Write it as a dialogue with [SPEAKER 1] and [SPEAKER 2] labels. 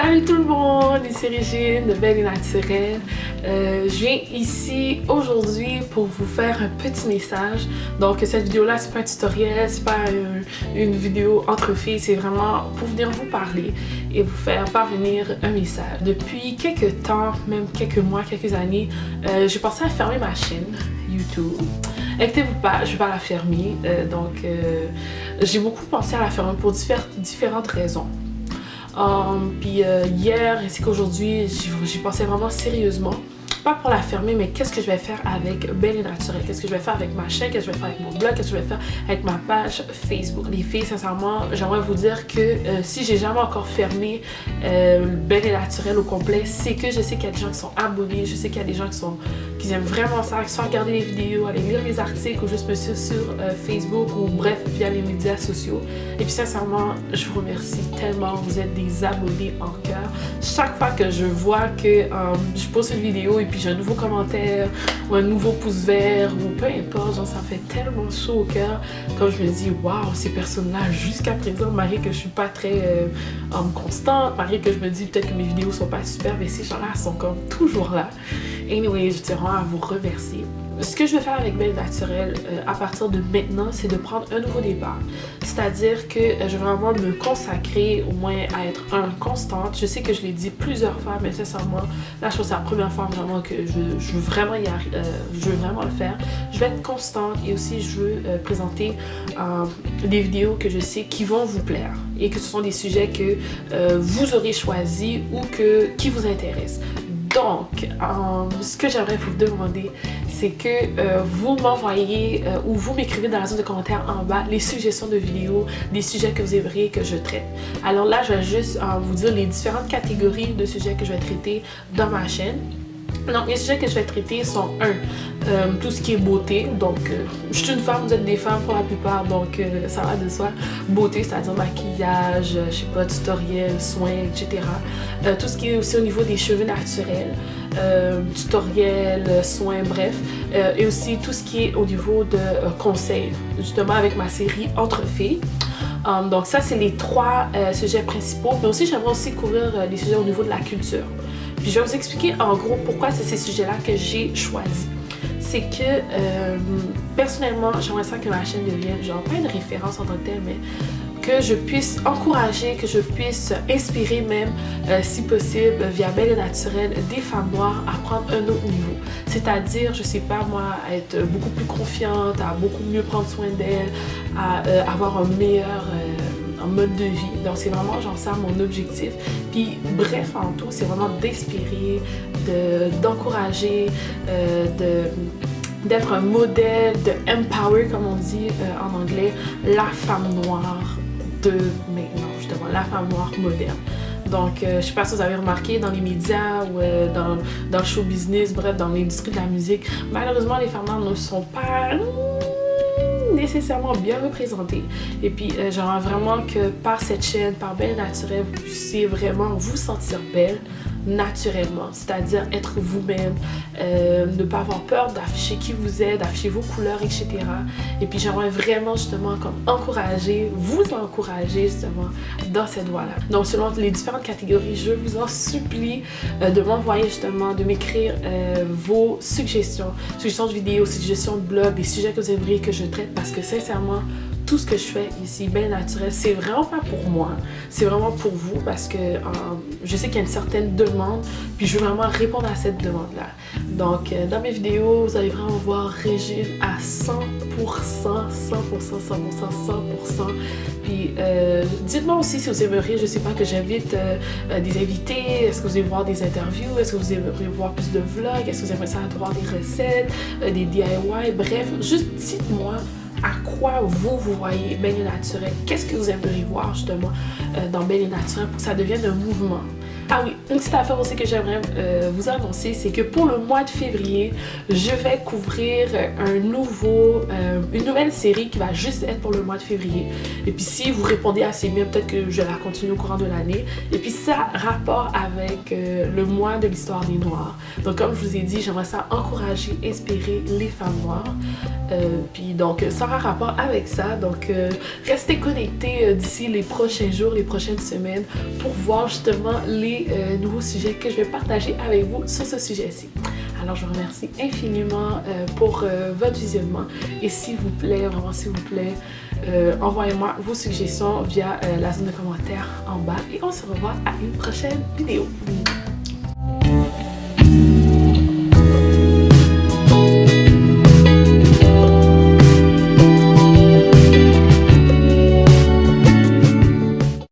[SPEAKER 1] Salut tout le monde, ici Régine de Belle et Naturelle. Je viens ici aujourd'hui pour vous faire un petit message. Donc cette vidéo-là, c'est pas un tutoriel, c'est pas une vidéo entre filles, c'est vraiment pour venir vous parler et vous faire parvenir un message. Depuis quelques temps, même quelques mois, quelques années, j'ai pensé à fermer ma chaîne YouTube. Inquiétez-vous pas, je vais pas la fermer. J'ai beaucoup pensé à la fermer pour différentes raisons. Puis hier ainsi qu'aujourd'hui, j'y pensais vraiment sérieusement. Pas pour la fermer, mais qu'est-ce que je vais faire avec Belle et Naturelle? Qu'est-ce que je vais faire avec ma chaîne? Qu'est-ce que je vais faire avec mon blog? Qu'est-ce que je vais faire avec ma page Facebook? Les filles, sincèrement, j'aimerais vous dire que si j'ai jamais encore fermé Belle et Naturelle au complet, c'est que je sais qu'il y a des gens qui sont abonnés, je sais qu'il y a des gens qui aiment vraiment ça, qui sont à regarder les vidéos, aller lire les articles ou juste me suivre sur Facebook ou bref, via les médias sociaux. Et puis sincèrement, je vous remercie tellement, vous êtes des abonnés en cœur. Chaque fois que je vois que je poste une vidéo et puis j'ai un nouveau commentaire ou un nouveau pouce vert ou peu importe, genre ça fait tellement chaud au cœur. Comme je me dis, waouh, ces personnes-là, jusqu'à présent, malgré que je suis pas très constante, malgré que je me dis peut-être que mes vidéos sont pas super, mais ces gens-là sont comme toujours là. Anyway, je tiens à vous remercier. Ce que je vais faire avec Belle Naturelle à partir de maintenant, c'est de prendre un nouveau départ. C'est-à-dire que je vais vraiment me consacrer au moins à être constante. Je sais que je l'ai dit plusieurs fois, mais sincèrement, là je pense que c'est la première fois vraiment que je veux vraiment je veux vraiment le faire. Je vais être constante et aussi je veux présenter des vidéos que je sais qui vont vous plaire et que ce sont des sujets que vous aurez choisis ou qui vous intéressent. Donc, ce que j'aimerais vous demander, c'est que vous m'envoyez ou vous m'écrivez dans la zone de commentaires en bas les suggestions de vidéos, des sujets que vous aimeriez que je traite. Alors là, je vais juste vous dire les différentes catégories de sujets que je vais traiter dans ma chaîne. Donc, les sujets que je vais traiter sont tout ce qui est beauté. Donc, je suis une femme, vous êtes des femmes pour la plupart, donc ça va de soi. Beauté, c'est-à-dire maquillage, je sais pas, tutoriel, soins, etc. Tout ce qui est aussi au niveau des cheveux naturels, tutoriel, soins, bref. Et aussi tout ce qui est au niveau de conseils, justement avec ma série Entre filles. Donc ça, c'est les trois sujets principaux. Mais aussi, j'aimerais aussi couvrir les sujets au niveau de la culture. Puis je vais vous expliquer en gros pourquoi c'est ces sujets-là que j'ai choisis. C'est que personnellement, j'aimerais ça que ma chaîne devienne genre pas une référence en tant que telle, mais que je puisse encourager, que je puisse inspirer même, si possible, via Belle et Naturelle, des femmes noires à prendre un autre niveau. C'est-à-dire, je sais pas moi, à être beaucoup plus confiante, à beaucoup mieux prendre soin d'elles, à avoir un meilleur mode de vie. Donc c'est vraiment genre ça mon objectif. Puis bref, en tout, c'est vraiment d'inspirer, d'encourager, d'être un modèle, de empower comme on dit en anglais, la femme noire de maintenant, justement, la femme noire moderne. Donc, je sais pas si vous avez remarqué dans les médias ou dans le show business, bref, dans l'industrie de la musique, malheureusement les femmes noires ne sont pas nécessairement bien représentées. Et puis j'aimerais vraiment que par cette chaîne, par Belle Naturelle, vous puissiez vraiment vous sentir belle naturellement, c'est-à-dire être vous-même, ne pas avoir peur d'afficher qui vous êtes, d'afficher vos couleurs, etc. Et puis j'aimerais vraiment justement comme vous encourager justement dans cette voie-là. Donc selon les différentes catégories, je vous en supplie de m'envoyer justement, de m'écrire vos suggestions de vidéos, suggestions de blogs, des sujets que vous aimeriez que je traite, parce que sincèrement, tout ce que je fais ici, Belle Naturelle, c'est vraiment pas pour moi, c'est vraiment pour vous, parce que je sais qu'il y a une certaine demande, puis je veux vraiment répondre à cette demande-là. Donc, dans mes vidéos, vous allez vraiment voir Régine à 100%, 100%, 100%, 100%. Puis, dites-moi aussi si vous aimeriez, je sais pas, que j'invite des invités, est-ce que vous aimeriez voir des interviews, est-ce que vous aimeriez voir plus de vlogs, est-ce que vous aimeriez ça voir des recettes, des DIY, bref, juste dites-moi à quoi vous voyez Belle et Naturelle. Qu'est-ce que vous aimeriez voir justement dans Belle et Naturelle pour que ça devienne un mouvement. Ah oui, une petite affaire aussi que j'aimerais vous annoncer, c'est que pour le mois de février, je vais couvrir une nouvelle série qui va juste être pour le mois de février. Et puis si vous répondez assez bien, peut-être que je la continue au courant de l'année. Et puis ça a rapport avec le mois de l'histoire des Noirs. Donc comme je vous ai dit, j'aimerais ça encourager, inspirer les femmes noires. Puis donc ça aura rapport avec ça. Donc restez connectés d'ici les prochains jours, les prochaines semaines pour voir justement les des nouveaux sujets que je vais partager avec vous sur ce sujet-ci. Alors, je vous remercie infiniment pour votre visionnement et s'il vous plaît, vraiment s'il vous plaît, envoyez-moi vos suggestions via la zone de commentaires en bas et on se revoit à une prochaine vidéo.